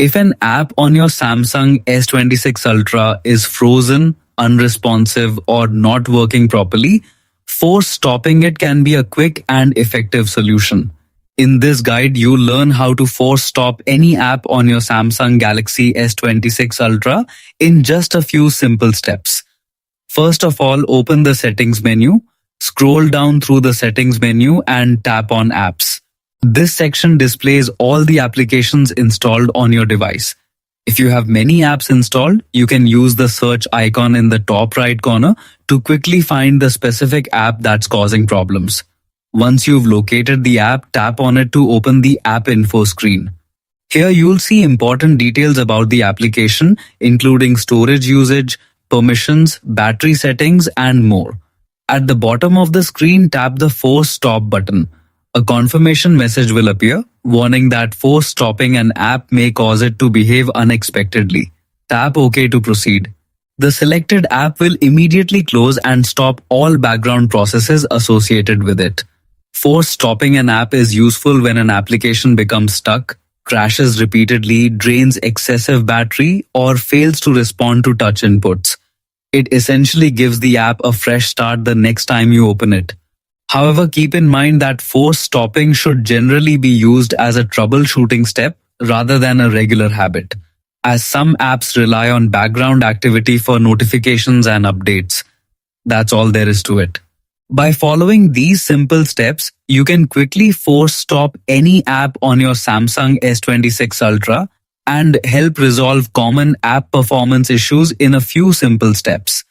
If an app on your Samsung S26 Ultra is frozen, unresponsive, or not working properly, force stopping it can be a quick and effective solution. In this guide, you'll learn how to force stop any app on your Samsung Galaxy S26 Ultra in just a few simple steps. First of all, open the settings menu, scroll down through the settings menu and tap on apps. This section displays all the applications installed on your device. If you have many apps installed, you can use the search icon in the top right corner to quickly find the specific app that's causing problems. Once you've located the app, tap on it to open the app info screen. Here you'll see important details about the application, including storage usage, permissions, battery settings, and more. At the bottom of the screen, tap the Force Stop button. A confirmation message will appear, warning that force stopping an app may cause it to behave unexpectedly. Tap OK to proceed. The selected app will immediately close and stop all background processes associated with it. Force stopping an app is useful when an application becomes stuck, crashes repeatedly, drains excessive battery, or fails to respond to touch inputs. It essentially gives the app a fresh start the next time you open it. However, keep in mind that force stopping should generally be used as a troubleshooting step rather than a regular habit, as some apps rely on background activity for notifications and updates. That's all there is to it. By following these simple steps, you can quickly force stop any app on your Samsung S26 Ultra and help resolve common app performance issues in a few simple steps.